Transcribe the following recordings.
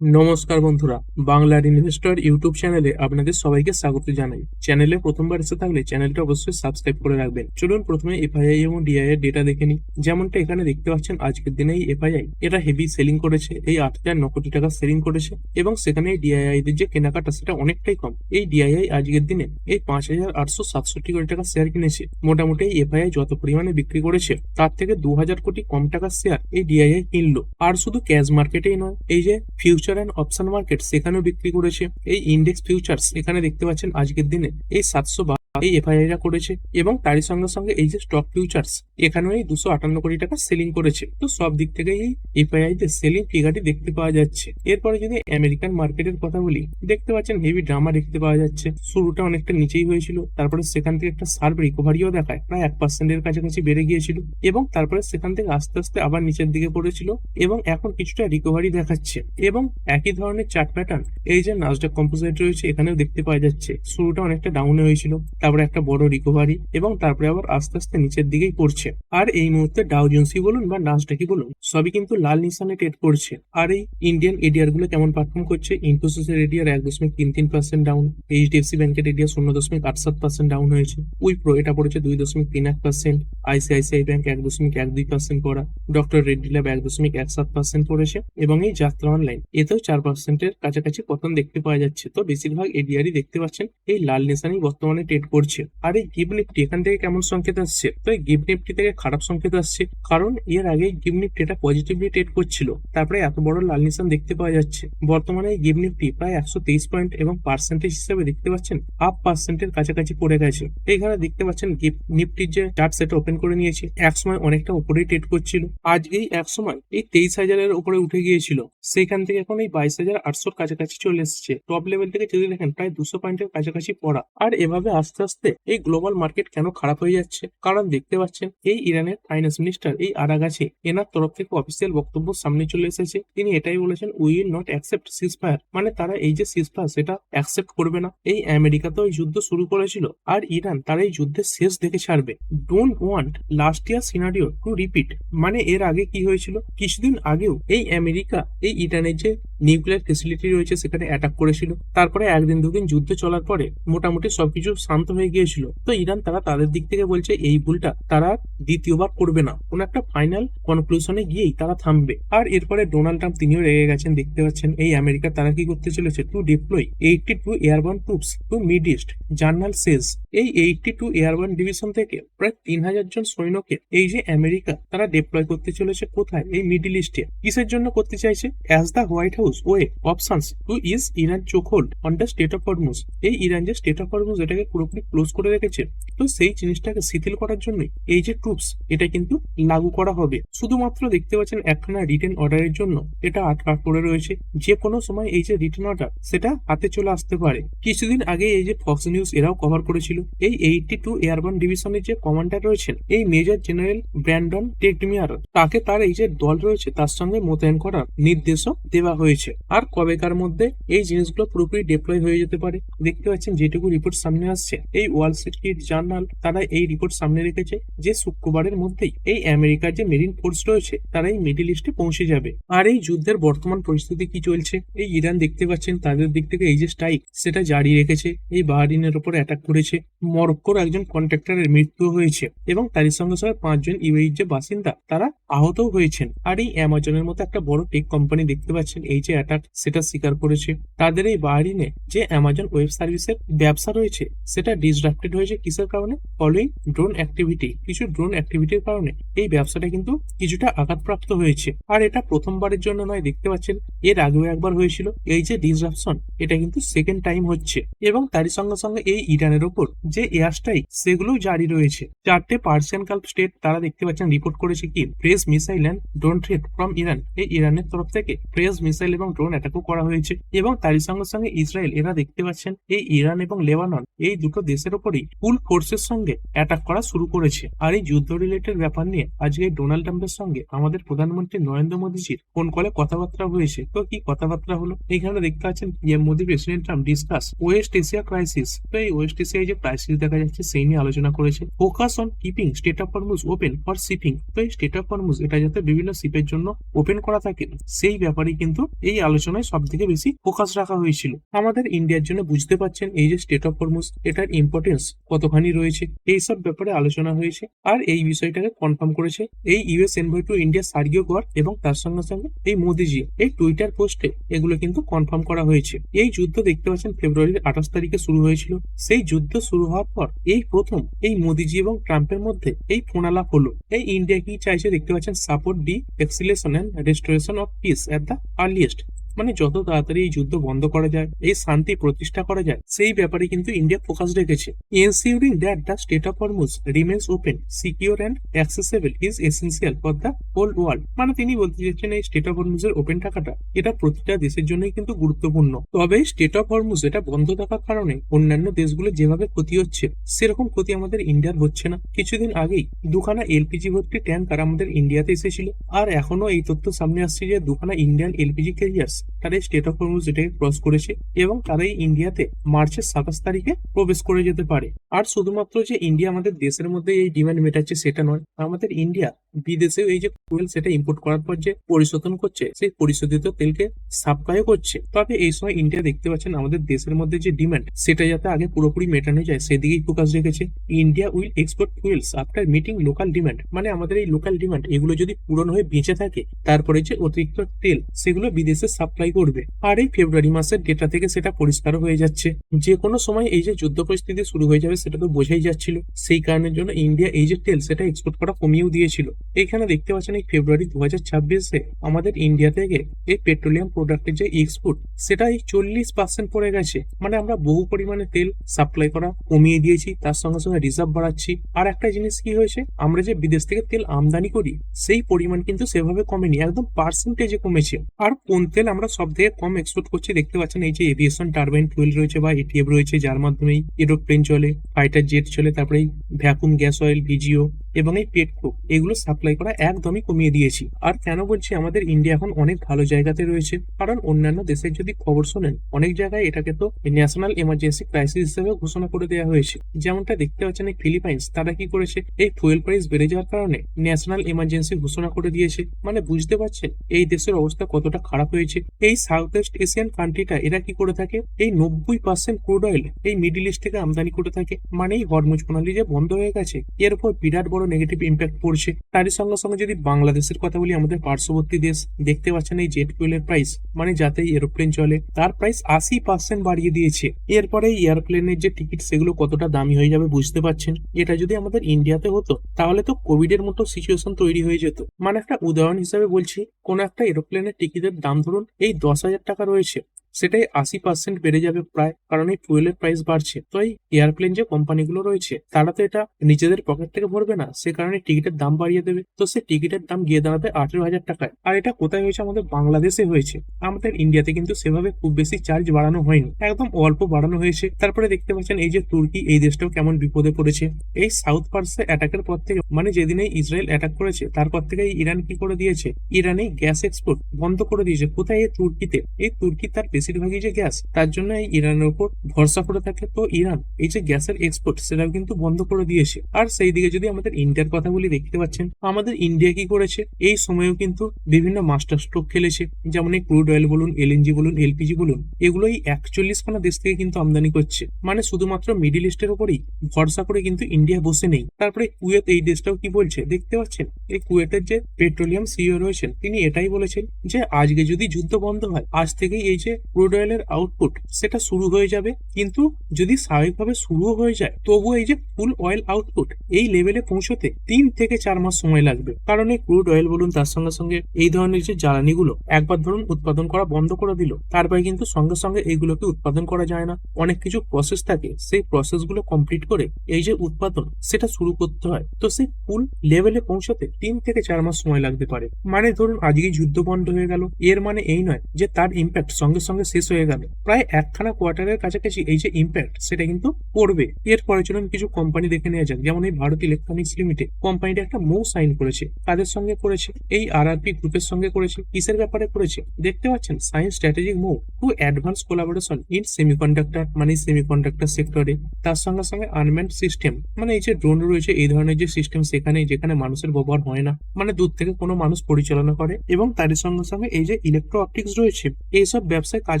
নমস্কার বন্ধুরা, বাংলার ইনভেস্টর ইউটিউব চ্যানেলে আপনাদের সবাইকে স্বাগত জানাই। চ্যানেলে প্রথমবার এসে থাকলে চ্যানেলটা অবশ্যই সাবস্ক্রাইব করে রাখবেন। চলুন প্রথমে এফআইআই এবং ডিআই এর ডেটা দেখে নিই। যেমনটা এখানে দেখতে পাচ্ছেন, আজকের দিনে এই এফআইআই এটা হেভি সেলিং করেছে, এই 8,900 কোটি টাকা সেলিং করেছে এবং সেখানে এই ডিআইআই দের যে কেনাকাটা সেটা অনেকটাই কম। এই ডিআইআই আজকের দিনে এই 5,867 কোটি টাকা শেয়ার কিনেছে। মোটামুটি এই এফআইআই যত পরিমাণে বিক্রি করেছে তার থেকে 2,000 কোটি কম টাকার শেয়ার এই ডিআইআই কিনলো। আর শুধু ক্যাশ মার্কেটেই নয়, এই যে ফিউচার অ্যান্ড অপশন মার্কেট সেখানেও বিক্রি করেছে। এই ইন্ডেক্স ফিউচার্স এখানে দেখতে পাচ্ছেন আজকের দিনে এই 700 এই এফআইআই রা করেছে এবং তারই সঙ্গে সঙ্গে এই যে স্টক ফিউচার্স এখানেও এই 258 কোটি টাকা সেলিং করেছে। তো সব দিক থেকে এই এফআইআই তে সেলিং ফিগারটি দেখতে পাওয়া যাচ্ছে। এরপরে যদি আমেরিকান মার্কেটের কথা বলি, দেখতে পাচ্ছেন হেভি ড্রামা দেখতে পাওয়া যাচ্ছে। শুরুটা অনেকটা নিচেই হয়েছিল, তারপরে সেখান থেকে একটা শার্প রিকভারিও দেখায়, প্রায় 1% এর কাছাকাছি বেড়ে গিয়েছিল এবং তারপরে সেখান থেকে আস্তে আস্তে আবার নিচের দিকে পড়েছিল এবং এখন কিছুটা রিকভারি দেখাচ্ছে। এবং একই ধরনের চার্ট প্যাটার্ন এই যে নাসডাক কম্পোজিট রয়েছে এখানেও দেখতে পাওয়া যাচ্ছে। শুরুটা অনেকটা ডাউনে হয়েছিল, তারপরে একটা বড় রিকভারি এবং তারপরে আবার আস্তে আস্তে নিচের দিকেই পড়ছে। আর এই মুহূর্তে ডাউ জোন্সই বলুন বা নাসডাকই বলুন, সবই কিন্তু লাল নিশানে ট্রেড করছে। আর এই ইন্ডিয়ান এডিআর গুলো কেমন পারফর্ম করছে, ইনফোসিসের এডিআর 1.33% ডাউন, এইচডিএফসি ব্যাংকের এডিআর 0.87% ডাউন হয়েছে, উইপ্রো এটা পড়েছে 2.31%, আইসিআইসিআই ব্যাংক 1.12% পড়া, ডক্টর রেড্ডি ল্যাব 1.17% পড়েছে এবং এই যাত্রা অনলাইন এতেও 4%-এর কাছাকাছি পতন দেখতে পাওয়া যাচ্ছে। তো বেশিরভাগ এডিআরই দেখতে পাচ্ছেন এই লাল নিশানেই বর্তমানে ট্রেড করছে। আর এই গিভ নিফটি এখান থেকে কেমন সংকেত আসছে, তো এই গিভ নিফটি থেকে খারাপ সংকেত আসছে, কারণ এর আগে গিভ নিফটি এটা পজিটিভলি ট্রেড করছিল, তারপরে এত বড় লাল নিশান দেখতে পাওয়া যাচ্ছে। বর্তমানে এই গিভ নিফটি প্রায় 123 পয়েন্ট এবং পার্সেন্টেজ হিসেবে দেখতে পাচ্ছেন 0.5%-এর কাছাকাছি পড়ে গেছে। এইখানে দেখতে পাচ্ছেন গিভ নিফটির যে চার্ট সেটা ওপেন করে নিয়েছে। এক সময় অনেকটা উপরেই ট্রেড করছিল, আজকেই এক সময় এই 23,000-এর উপরে উঠে গিয়েছিল, সেখান থেকে এখন এই 22,800-র কাছাকাছি চলে এসেছে। টপ লেভেল থেকে যদি দেখেন প্রায় 200 পয়েন্টের কাছাকাছি পড়া। আর এভাবে আস্তে আস্তে এই গ্লোবাল মার্কেট কেন খারাপ হয়ে যাচ্ছে, কারণ দেখতে পাচ্ছেন এই ইরানের ফাইন্যান্স মিনিস্টার এই আরাগাছি এনার তরফ থেকে অফিসিয়াল বক্তব্য সামনে চলে এসেছে। তিনি এটাই বলেছেন, we will not accept ceasefire, মানে তারা এই যে সিজফায়ার সেটা অ্যাকসেপ্ট করবে না। এই আমেরিকা তো এই যুদ্ধ শুরু করেছিল আর ইরান তারা এই যুদ্ধের শেষ দেখে ছাড়বে। Don't want last year scenario to repeat, মানে এর আগে কি হয়েছিল, কিছুদিন আগেও এই আমেরিকা এই ইরানের যে নিউক্লিয়ার ফেসিলিটি রয়েছে সেখানে অ্যাটাক করেছিল, তারপরে একদিন দুদিন যুদ্ধ চলার পরে মোটামুটি সবকিছু শান্ত হয়ে গিয়েছিল। তো ইরান তারা তাদের দিক থেকে বলছে এই ভুলটা তারা দ্বিতীয়বার করবে না, কোন একটা ফাইনাল কনক্লুশনে গিয়েই তারা থামবে। আর এরপরে ডোনাল্ড ট্রাম্প তিনিও রেগে গেছেন, দেখতে পাচ্ছেন এই আমেরিকা তারা কি করতে চলেছে, to deploy 82 airborne troops to mid east. Journal says এই 82 এয়ারবার্ন ডিভিশন থেকে প্রায় 3,000 জন সৈন্যকে এই যে আমেরিকা তারা ডিপ্লয় করতে চলেছে কোথায়, এই মিডল ইস্টে। কিসের জন্য করতে চাইছে, as the White House weighs options to ease Iran chokehold on the strait of Hormuz. এই ইরান যে স্টেট অফ হরমুজ এটাকে পুরোপুরি ক্লোজ করে রেখেছে, তো সেই জিনিসটাকে শিথিল করার জন্যই এই যে ট্রুপস এটা কিন্তু লাগু করা হবে। শুধুমাত্র দেখতে পাচ্ছেন একখানা রিটেন অর্ডারের জন্য এটা আটকা পড়ে রয়েছে, যে কোনো সময় এই যে রিটেন অর্ডার সেটা হাতে চলে আসতে পারে। কিছুদিন আগে এই যে ফক্স নিউজ এরাও কভার করেছিল, এই 82 এয়ারবার্ন ডিভিশনের যে কমান্ডার রয়েছেন এই মেজর জেনারেল ব্র্যান্ডন টেকমিয়ার, তাকে তার এই যে দল রয়েছে তার সঙ্গে মোতায়েন করার নির্দেশও দেওয়া হয়েছে। আর কবেকার মধ্যে এই জিনিসগুলো পুরোপুরি ডিপ্লয় হয়ে যেতে পারে, দেখতে পাচ্ছেন যেটুকু রিপোর্ট সামনে আসছে এই ওয়াল স্ট্রিট জার্নাল তারা এই রিপোর্ট সামনে রেখেছে যে শুক্রবারের মধ্যেই এই আমেরিকার যে মেরিন ফোর্স রয়েছে তারা এই মিডল ইস্টে পৌঁছে যাবে। আর এই যুদ্ধের বর্তমান পরিস্থিতি কি চলছে, এই ইরান দেখতে পাচ্ছেন তাদের দিক থেকে এই যে স্ট্রাইক সেটা জারি রেখেছে, এই বাহরিনের উপর অ্যাটাক করেছে, মরক্কোর একজন কন্ট্রাক্টরের মৃত্যু হয়েছে এবং তারই সঙ্গে সঙ্গে 5 জন ইউএই যে বাসিন্দা তারা আহতও হয়েছেন। আর এই অ্যামাজনের মতো একটা বড় টেক কোম্পানি দেখতে পাচ্ছেন এই যে অ্যাটাক সেটা স্বীকার করেছে। তাদের এই বাহরিনে যে অ্যামাজন ওয়েব সার্ভিসের ব্যবসা রয়েছে সেটা ডিসরাপ্টেড হয়েছে কিসের কারণে, ফলোইং ড্রোন অ্যাক্টিভিটি, কিছু ড্রোন অ্যাক্টিভিটির কারণে এই ব্যবসাটা কিন্তু কিছুটা আঘাতপ্রাপ্ত হয়েছে। আর এটা প্রথমবারের জন্য নয়, দেখতে পাচ্ছেন এর আগেও একবার হয়েছিল। এই যে ডিসরাপশন এটা কিন্তু সেকেন্ড টাইম হচ্ছে এবং তারই সঙ্গে সঙ্গে এই ইরানের ওপর যে এয়ার স্ট্রাইক সেগুলো জারি রয়েছে। 4টে পার্সিয়ান গালফ স্টেট তারা দেখতে পাচ্ছেন রিপোর্ট করেছে কি press missile and drone threat from Iran, এই ইরানের তরফ থেকে প্রেস মিসাইল এবং ড্রোন অ্যাটাকও করা হয়েছে। এবং তারই সঙ্গে সঙ্গে ইসরায়েল এরা দেখতে পাচ্ছেন এই ইরান এবং লেবানন এই দুটো দেশের ওপরই ফুল ফোর্সের সঙ্গে অ্যাটাক করা শুরু করেছে। আর এই যুদ্ধ রিলেটেড ব্যাপার নিয়ে আজকে ডোনাল্ড ট্রাম্পের সঙ্গে আমাদের প্রধানমন্ত্রী নরেন্দ্র মোদীজির ফোন কলে কথাবার্তা হয়েছে। তো কি কথাবার্তা হলো, এখানে দেখতে পাচ্ছেন PM Modi president Trump discuss West Asia crisis. তো এই ওয়েস্ট এশিয়ায় যে ক্রাইসিস দেখা যাচ্ছে সেই নিয়ে আলোচনা করেছে। Focus on keeping state of Hormuz open for shipping, তো এই স্টেট অফ হরমুজ এটা যাতে বিভিন্ন শিপের জন্য ওপেন করা থাকে সেই ব্যাপারে কিন্তু এই আলোচনায় সব থেকে বেশি ফোকাস রাখা হয়েছিল। আমাদের ইন্ডিয়ার জন্য বুঝতে পারছেন এই যে স্টেট অফ হরমুজ, এটার ইম্পর্টেন্স কতখানি রয়েছে, এইসব ব্যাপারে আলোচনা হয়েছে। আর এই বিষয়টাকে কনফার্ম করেছে এই ইউএস এনভয় টু ইন্ডিয়া সার্গিও গর, এবং তার সঙ্গে সঙ্গে এই মোদিজি এই টুইটার পোস্টে এগুলো কিন্তু কনফার্ম করা হয়েছে। এই যুদ্ধ দেখতে পাচ্ছেন ফেব্রুয়ারির 28 তারিখে শুরু হয়েছিল। সেই যুদ্ধ শুরু হওয়ার পর এই প্রথম এই মোদিজি এবং ট্রাম্পের মধ্যে এই ফোনালাপ হলো। এই ইন্ডিয়া কি চাইছে দেখতে পাচ্ছেন, support de-escalation and restoration of peace at the earliest, মানে যত তাড়াতাড়ি এই যুদ্ধ বন্ধ করা যায়, এই শান্তি প্রতিষ্ঠা করা যায়, সেই ব্যাপারে কিন্তু ইন্ডিয়া ফোকাস রেখেছে। Ensuring that the strait of Hormuz remains open, secure and accessible is essential for the whole world. মানে তিনি বলতে চাচ্ছেন এই স্টেট অফ হরমুজের ওপেন থাকাটা এটা প্রতিটা দেশের জন্যই কিন্তু গুরুত্বপূর্ণ। তবে স্টেট অফ হরমুজ এটা বন্ধ থাকার কারণে অন্যান্য দেশগুলো যেভাবে ক্ষতি হচ্ছে সেরকম ক্ষতি আমাদের ইন্ডিয়ার হচ্ছে না। কিছুদিন আগেই দুখানা এলপিজি ভর্তি ট্যাঙ্কার আমাদের ইন্ডিয়াতে এসেছিল, আর এখনো এই তথ্য সামনে আসছে যে দুখানা ইন্ডিয়ান এলপিজি ক্যারিয়ার্স তারা স্টেট অফ হরমুজ এটাকে ক্রস করেছে এবং তারা ইন্ডিয়াতে মার্চের 27 তারিখে প্রবেশ করে যেতে পারে। আর শুধুমাত্র যে ইন্ডিয়া আমাদের দেশের মধ্যে এই ডিমান্ড মেটাচ্ছে সেটা নয়, আমাদের ইন্ডিয়া বিদেশেও এই যে ফুয়েল সেটা ইম্পোর্ট করার পর যে পরিশোধন করছে, সেই পরিশোধিত তেলকে সাপ্লাইও করছে। তবে এই সময় ইন্ডিয়া দেখতে পাচ্ছেন আমাদের দেশের মধ্যে যে ডিমান্ড সেটা যাতে আগে পুরোপুরি মেটানো যায় সেদিকেই ফোকাস রেখেছে। India will export fuels after meeting local demand, মানে আমাদের এই লোকাল ডিমান্ড এগুলো যদি পূরণ হয়ে বেঁচে থাকে তারপরে যে অতিরিক্ত তেল সেগুলো বিদেশে সাপ্লাই করবে। আর এই ফেব্রুয়ারি মাসের ডেটা থেকে সেটা পরিষ্কার হয়ে যাচ্ছে যে কোনো সময় এই যে যুদ্ধ পরিস্থিতি শুরু হয়ে যাবে সেটা তো বোঝাই যাচ্ছিল। সেই কারণের জন্য ইন্ডিয়া এই যে তেল সেটা এক্সপোর্ট করা কমিয়েও দিয়েছিল। এখানে দেখতে পাচ্ছেন এই ফেব্রুয়ারি 2026-এ আমাদের ইন্ডিয়া থেকে এই পেট্রোলিয়াম প্রোডাক্টের যে এক্সপোর্ট সেটা এই 40% পড়ে গেছে। মানে আমরা বহু পরিমাণে তেল সাপ্লাই করা কমিয়ে দিয়েছি, তার সঙ্গে সঙ্গে রিজার্ভ বাড়াচ্ছি। আর একটা জিনিস কি হয়েছে, আমরা যে বিদেশ থেকে তেল আমদানি করি সেই পরিমাণ কিন্তু সেভাবে কমেনি, একদম পার্সেন্টেজে কমেছে। আর কোন তেল আমরা সব থেকে কম এক্সপোর্ট করছি দেখতে পাচ্ছেন, এই যে এভিয়েশন টারবাইন ফুয়েল রয়েছে বা এটিএফ রয়েছে, যার মাধ্যমে এরোপ্লেন চলে, ফাইটার জেট চলে, তারপরে এই ভ্যাকুম গ্যাস অয়েল ভিজিও এবং এই পেট্রোক এগুলো সাপ্লাই করা একদমই কমিয়ে দিয়েছি। আর কেন বলছি আমাদের ইন্ডিয়া এখন অনেক ভালো জায়গাতে রয়েছে, কারণ অন্যান্য দেশের যদি খবর শোনেন অনেক জায়গায় এটাকে তো ন্যাশনাল এমার্জেন্সি ক্রাইসিস হিসেবে ঘোষণা করে দেওয়া হয়েছে। যেমনটা দেখতে পাচ্ছেন এই ফিলিপাইন্স, তারা কি করেছে, এই ফুয়েল প্রাইস বেড়ে যাওয়ার কারণে ন্যাশনাল এমার্জেন্সি ঘোষণা করে দিয়েছে। মানে বুঝতে পারছেন এই দেশের অবস্থা কতটা খারাপ হয়েছে। এই সাউথ ইস্ট এশিয়ান কান্ট্রিটা এরা কি করে থাকে, এই 90% ক্রুড অয়েল এই মিডিল ইস্ট থেকে আমদানি করে থাকে। মানে এই হরমুজ প্রণালী যে বন্ধ হয়ে গেছে এর উপর বিরাট বড় নেগেটিভ ইম্প্যাক্ট পড়ছে। তারই সঙ্গে সঙ্গে যদি বাংলাদেশের কথা বলি, আমাদের পার্শ্ববর্তী দেশ দেখতে পাচ্ছেন এই জেট ফুয়েলের প্রাইস, মানে যাতে এরোপ্লেন চলে তার প্রাইস 80% বাড়িয়ে দিয়েছে। এরপরে এয়ারপ্লেনের যে টিকিট সেগুলো কতটা দামি হয়ে যাবে বুঝতে পারছেন। এটা যদি আমাদের ইন্ডিয়াতে হতো তাহলে তো কোভিড এর মতো সিচুয়েশন তৈরি হয়ে যেত। মানে একটা উদাহরণ হিসাবে বলছি, কোন একটা এরোপ্লেনের টিকিটের দাম ধরুন এই 10,000 টাকা রয়েছে, সেটাই 80% বেড়ে যাবে প্রায়, কারণ এই ফুয়েলের প্রাইস বাড়ছে। তো এই এয়ারপ্লেন যে কোম্পানিগুলো রয়েছে তারা তো এটা নিজেদের পকেট থেকে ভরবে না, সে কারণে টিকিটের দাম বাড়িয়ে দেবে। তো সে টিকিটের দাম গিয়ে দাঁড়াবে 18,000 টাকায়। আর এটা কোথায় হয়েছে, আমাদের বাংলাদেশে হয়েছে। আমাদের ইন্ডিয়াতে কিন্তু সেভাবে খুব বেশি চার্জ বাড়ানো হয়নি, একদম অল্প বাড়ানো হয়েছে। তারপরে দেখতে পাচ্ছেন এই যে তুর্কি, এই দেশটাও কেমন বিপদে পড়েছে। এই সাউথ পার্সে অ্যাটাকের পর থেকে, মানে যেদিন এই ইসরায়েল অ্যাটাক করেছে তারপর থেকে ইরান কি করে দিয়েছে, ইরানে গ্যাস এক্সপোর্ট বন্ধ করে দিয়েছে। কোথায়, এই তুর্কিতে। এই তুর্কি তার বেশিরভাগই যে গ্যাস, তার জন্য এই ইরানের উপর ভরসা করে থাকে। তো ইরান এই যে গ্যাসের এক্সপোর্ট সেটাও কিন্তু বন্ধ করে দিয়েছে। আর সেই দিকে যদি আমাদের ইন্ডিয়ার কথা বলি, দেখতে পাচ্ছেন আমাদের ইন্ডিয়া কি করেছে, এই সময়েও কিন্তু বিভিন্ন মাস্টার স্ট্রোক খেলেছে। যেমন এই ক্রুড অয়েল বলুন, এলএনজি বলুন, এলপিজি বলুন, এগুলো এই 41খানা দেশ থেকে কিন্তু আমদানি করছে। মানে শুধুমাত্র মিডিল ইস্টের উপরেই ভরসা করে কিন্তু ইন্ডিয়া বসে নেই। তারপরে কুয়েত, এই দেশটাও কি বলছে দেখতে পাচ্ছেন, এই কুয়েতের যে পেট্রোলিয়াম সিইও রয়েছেন তিনি এটাই বলেছেন যে আজকে যদি যুদ্ধ বন্ধ হয়, আজ থেকেই এই যে ক্রুড অয়েলের আউটপুট সেটা শুরু হয়ে যাবে। কিন্তু যদি স্বাভাবিকভাবে শুরু হয়ে যায় তবুও এই যে ফুল অয়েল আউটপুট এই লেভেলে পৌঁছতে 3 থেকে 4 মাস সময় লাগবে। কারণ এই ক্রুড অয়েল বলুন, তার সঙ্গে সঙ্গে এই ধরনের যে জ্বালানিগুলো একবার ধরুন উৎপাদন করা বন্ধ করে দিল, তারপরে কিন্তু সঙ্গে সঙ্গে এইগুলোকে উৎপাদন করা যায় না। অনেক কিছু প্রসেস থাকে, সেই প্রসেসগুলো কমপ্লিট করে এই যে উৎপাদন সেটা শুরু করতে হয়। তো সেই ফুল লেভেলে পৌঁছতে 3 থেকে 4 মাস সময় লাগতে পারে। মানে ধরুন আজকে যুদ্ধ বন্ধ হয়ে গেল, এর মানে এই নয় যে তার ইম্প্যাক্ট সঙ্গে সঙ্গে সঙ্গে শেষ হয়ে গেল। প্রায় একখানা কোয়ার্টারের কাছাকাছি এই যে ইম্প্যাক্ট সেটা কিন্তু পড়বে। এরপরে চলুন কিছু কোম্পানি দেখে নেওয়া যাক। যেমন এই ভারত ইলেকট্রনিক্স লিমিটেড কোম্পানিটা একটা মৌ সাইন করেছে। কাদের সঙ্গে করেছে? এই আরআরপি গ্রুপের সঙ্গে করেছে। কিসের ব্যাপারে করেছে? দেখতে পাচ্ছেন, science strategic move to advance collaboration in semiconductor, মানে সেমিকন্ডাক্টর সেক্টরে। তার সঙ্গে সঙ্গে আনম্যান্ড সিস্টেম, মানে এই যে ড্রোন রয়েছে, এই ধরনের যে সিস্টেম সেখানে যেখানে মানুষের ব্যবহার হয় না, মানে দূর থেকে কোনো মানুষ পরিচালনা করে। এবং তার সঙ্গে সঙ্গে এই যে ইলেকট্রো অপটিক্স রয়েছে, এইসব ব্যবসায় কাজ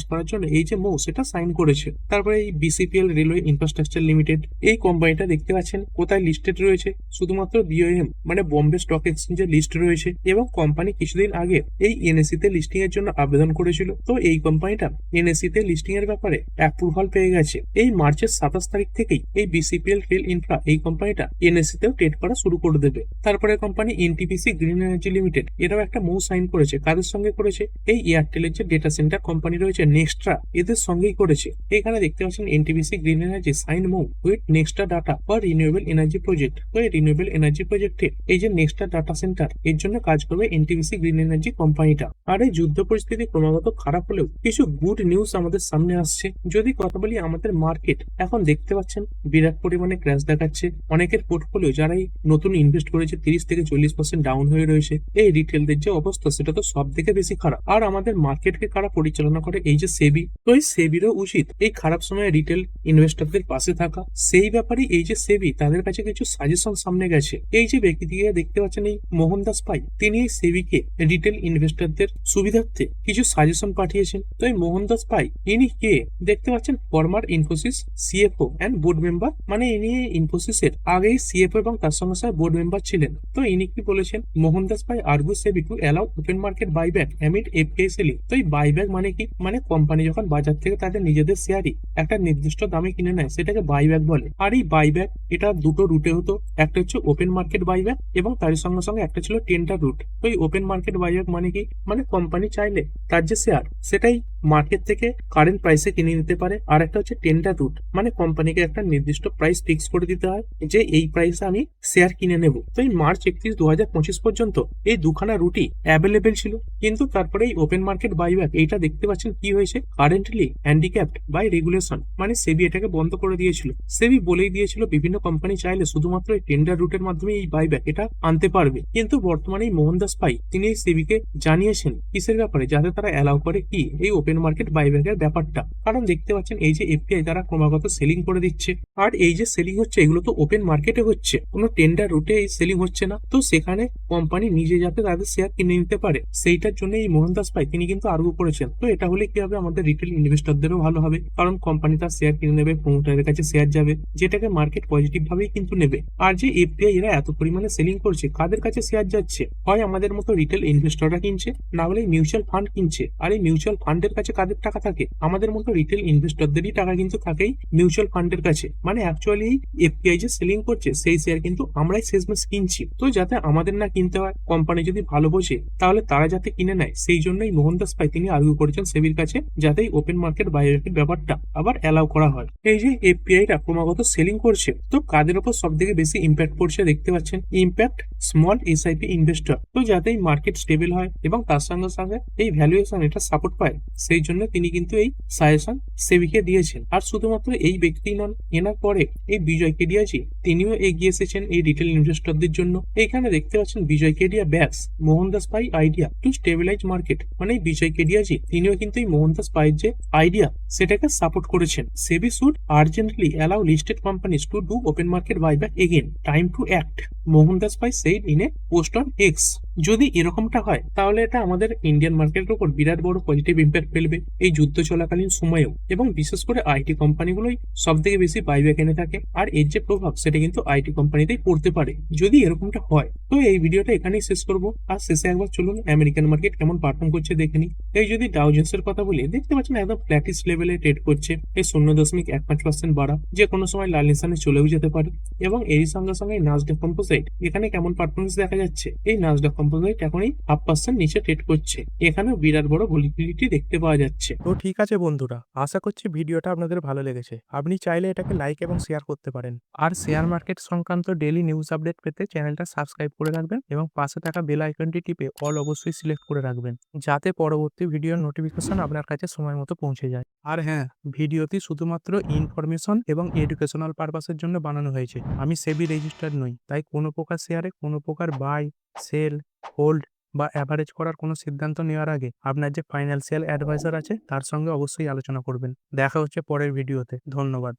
করার জন্য এই যে মৌ সেটা সাইন করেছে। তারপরে এই বিসিপিএল রেলওয়ে ইনফ্রাস্ট্রাকচার লিমিটেড, এই কোম্পানিটা দেখতে পাচ্ছেন কোথায় লিস্টেড রয়েছে? শুধুমাত্র বিওএম মানে বম্বে স্টক এক্সচেঞ্জের লিস্ট রয়েছে। এবং কোম্পানি কিছুদিন আগে এই এনএসসি তে লিস্টিং এর জন্য আবেদন করেছিল। তো এই কোম্পানিটা এনএসসি তে লিস্টিং এর ব্যাপারে অ্যাপ্রুভাল পেয়ে গেছে। এই মার্চের 27 তারিখ থেকেই এই বিসিপিএল রেল ইনফ্রা এই কোম্পানিটা এনএসসি তেও ট্রেড করা শুরু করে দেবে। তারপরে company NTPC green energy limited, এরাও একটা মৌ সাইন করেছে। কাদের সঙ্গে করেছে? এই এয়ারটেলের যে ডেটা সেন্টার কোম্পানি রয়েছে নেক্সট্রা, এদের সঙ্গেই করেছে। এখানে দেখতে পাচ্ছেন NTPC green energy sign MoU with Nxtra data for renewable energy project. তো এই রিনিউয়েবল এনার্জি প্রজেক্টে এই যে নেক্সট্রা ডাটা সেন্টার, এর জন্য কাজ করবে এনটিপিসি গ্রিন এনার্জি কোম্পানিটা। আর এই যুদ্ধ পরিস্থিতি ক্রমাগত খারাপ হলেও কিছু গুড নিউজ আমাদের সামনে আসছে। যদি কথা বলি, আমাদের মার্কেট এখন দেখতে পাচ্ছেন বিরাট পরিমাণে ক্র্যাশ দেখাচ্ছে। অনেকের পোর্টফোলিও যারা এই নতুন ইনভেস্ট করেছে 30 থেকে 40% ডাউন হয়ে রয়েছে। এই রিটেলদের যে অবস্থা সেটা তো সব থেকে বেশি খারাপ। আর আমাদের মার্কেটকে কারা পরিচালনা করে? এই যে সেবি। তো এই সেবিরও উচিত এই খারাপ সময়ে রিটেল ইনভেস্টরদের পাশে থাকা। সেই ব্যাপারে এই যে সেবি, তাদের কাছে কিছু সাজেশন সামনে গেছে। এই যে ব্যক্তিকে দেখতে পাচ্ছেন এই মোহনদাস পাই, তিনি এই সেবিকে রিটেল ইনভেস্টরদের সুবিধার্থে কিছু সাজেশন পাঠিয়েছেন। তো এই মোহনদাস পাই ইনি কে? দেখতে পাচ্ছেন former Infosys CFO and board member, মানে ইনি ইনফোসিসের আগেই সিএফও এবং তার সঙ্গে সঙ্গে বোর্ড মেম্বার ছিলেন। তো ইনি কি বলেছেন? Mohandas Pai urges SEBI to allow open market buyback amid FPI selling. তো এই বাইব্যাক মানে কি? মানে কোম্পানি যখন বাজার থেকে তাদের নিজেদের শেয়ারই একটা নির্দিষ্ট দামে কিনে নেয়, সেটাকে বাইব্যাক বলে। আর এই বাইব্যাক এটা দুটো রুটে হতো। একটা হচ্ছে ওপেন মার্কেট বাইব্যাক এবং তার সঙ্গে সঙ্গে একটা ছিল টেন্ডার রুট। তো এই ওপেন মার্কেট বাইব্যাক মানে কি? মানে কোম্পানি চাইলে তার যে শেয়ার সেটাই মার্কেট থেকে কারেন্ট প্রাইসে কিনে নিতে পারে। আর একটা হচ্ছে টেন্ডার রুট, মানে কোম্পানিকে একটা নির্দিষ্ট প্রাইস ফিক্স করে দিতে হয় যে এই প্রাইসে আমি শেয়ার কিনে নেব। তো এই মার্চ 31, 2025 পর্যন্ত এই দুখানা রুটই অ্যাভেলেবেল ছিল। কিন্তু তারপরে এই ওপেন মার্কেট বাইব্যাক এইটা দেখতে পাচ্ছেন কি হয়েছে? কারেন্টলি হ্যান্ডিক্যাপড বাই রেগুলেশন, মানে সেবি এটাকে বন্ধ করে দিয়েছিল। সেবি বলেই দিয়েছিল বিভিন্ন কোম্পানি চাইলে শুধুমাত্র এই টেন্ডার রুটের মাধ্যমে এই বাইব্যাক এটা আনতে পারবে। কিন্তু বর্তমানে এই মোহনদাস পাই তিনি এই সেবিকে জানিয়েছেন কিসের ব্যাপারে? যাতে তারা অ্যালাউ করে কি এই ওপেন মার্কেট বাইব্যাকের ব্যাপারটা। কারণ দেখতে পাচ্ছেন এই যে এফপিআই তারা ক্রমাগত সেলিং করে দিচ্ছে। আর এই যে সেলিং হচ্ছে এগুলো তো ওপেন মার্কেটে হচ্ছে, কোনো টেন্ডার রুটে এই সেলিং হচ্ছে না। তো সেখানে কোম্পানি নিজে যাতে তাদের শেয়ার কিনে নিতে পারে, সেইটার জন্য এই মোহনদাস পাই তিনি কিন্তু আর্গু করেছেন। তো এটা হলে কি হবে? আমাদের রিটেল ইনভেস্টরদেরও ভালো হবে, কারণ কোম্পানি তার শেয়ার কিনে নেবে, প্রমোটারের কাছে শেয়ার যাবে, যেটাকে মার্কেট পজিটিভ ভাবেই কিন্তু নেবে। আর যে এফপিআই এরা এত পরিমাণে সেলিং করছে, কাদের কাছে শেয়ার যাচ্ছে? হয় আমাদের মতো রিটেল ইনভেস্টররা কিনছে, না হলে মিউচুয়াল ফান্ড কিনছে। আর এই মিউচুয়াল ফান্ডের কাছে কাদের টাকা থাকে? আমাদের মতো রিটেল ইনভেস্টরদেরই টাকা কিন্তু থাকেই মিউচুয়াল ফান্ডের কাছে। মানে অ্যাকচুয়ালি এফপিআই যে সেলিং করছে সেই শেয়ার কিন্তু আমরাই শেষমেশ কিনছি। তো যাতে আমাদের না কিনতে হয়, কোম্পানি যদি ভালো বোঝে তাহলে তারা যাতে কিনে নেয়, সেই জন্যই মোহনদাস পাই তিনি আর্গু করেছেন সেবির কাছে যাতে ওপেন মার্কেট বাইব্যাকের ব্যাপারটা আবার অ্যালাউ করা হয়। এই যে এফপিআই টা ক্রমাগত সেলিং করছে, তো কাদের উপর সব থেকে বেশি ইম্প্যাক্ট পড়ছে? দেখতে পাচ্ছেন ইম্প্যাক্ট স্মল এসআইপি ইনভেস্টর। তো যাতে এই মার্কেট স্টেবল হয় এবং তার সঙ্গে সঙ্গে এই ভ্যালুয়েশন এটা সাপোর্ট পায়, সেই জন্য তিনি কিন্তু এই সাজেশন সেবিকে দিয়েছেন। আর শুধুমাত্র এই ব্যক্তি নন, এনার পরে এই বিজয় কেডিয়াজি তিনিও এগিয়ে এসেছেন এই রিটেল ইনভেস্টরদের জন্য। এইখানে দেখতে পাচ্ছেন Vijay Kedia backs Mohandas Pai idea to stabilise market, মানে এই বিজয় কেডিয়াজি তিনিও কিন্তু এই মোহনদাস পাইয়ের যে আইডিয়া সেটাকে সাপোর্ট করেছেন। SEBI should urgently allow listed companies to do open market buyback again, time to act, Mohandas Pai said in a post on X. যদি এরকমটা হয় তাহলে এটা আমাদের ইন্ডিয়ান মার্কেটের উপর বিরাট বড় পজিটিভ ইম্প্যাক্ট ফেলবে এই যুদ্ধ চলাকালীন সময়েও। এবং বিশেষ করে আইটি কোম্পানিগুলোই সব থেকে বেশি বাইব্যাক এনে থাকে, আর এর যে প্রভাব সেটা কিন্তু আইটি কোম্পানিতেই পড়তে পারে যদি এরকমটা হয়। তো এই ভিডিওটা এখানেই শেষ করবো। আর শেষে একবার চলুন আমেরিকান মার্কেট কেমন পারফর্ম করছে দেখে নিই। এই যদি ডাউ জোন্সের কথা বলি, দেখতে পাচ্ছেন একদম ফ্ল্যাটিস লেভেলে ট্রেড করছে। এই 0.15% বাড়া, যে কোনো সময় লাল নিশানে চলেও যেতে পারে। এবং এর সঙ্গে সঙ্গে নাসডাক কম্পোজিট এখানে কেমন পারফরমেন্স দেখা যাচ্ছে? এই নাসডাক কম্পোজিট এখনই 0.5% নিচে ট্রেড করছে। এখানেও বিরাট বড় ভলিটিলিটি দেখতে পাওয়া যাচ্ছে। তো ঠিক আছে বন্ধুরা, আশা করছি ভিডিওটা আপনাদের ভালো লেগেছে। আপনি চাইলে এটাকে লাইক এবং শেয়ার করতে পারেন। আর শেয়ার মার্কেট সংক্রান্ত ডেইলি নিউজ আপডেট পেতে চ্যানেলটা সাবস্ক্রাইব করে রাখবেন এবং পাশে থাকা বেল আইকনটি টিপে অল অবশ্যই সিলেক্ট করে রাখবেন, যাতে পরবর্তী ভিডিওর নোটিফিকেশন আপনার কাছে সময় মতো পৌঁছে যায়। আর হ্যাঁ, ভিডিওটি শুধুমাত্র ইনফরমেশন এবং এডুকেশনাল পারপাসের জন্য বানানো হয়েছে। আমি সেবি রেজিস্টার্ড নই, তাই কোনো প্রকার শেয়ারে কোনো প্রকার বাই, সেল, হোল্ড বা অ্যাভারেজ করার কোনো সিদ্ধান্ত নেওয়ার আগে আপনার যে ফাইন্যান্সিয়াল অ্যাডভাইজার আছে তার সঙ্গে অবশ্যই আলোচনা করবেন। দেখা হচ্ছে পরের ভিডিওতে। ধন্যবাদ।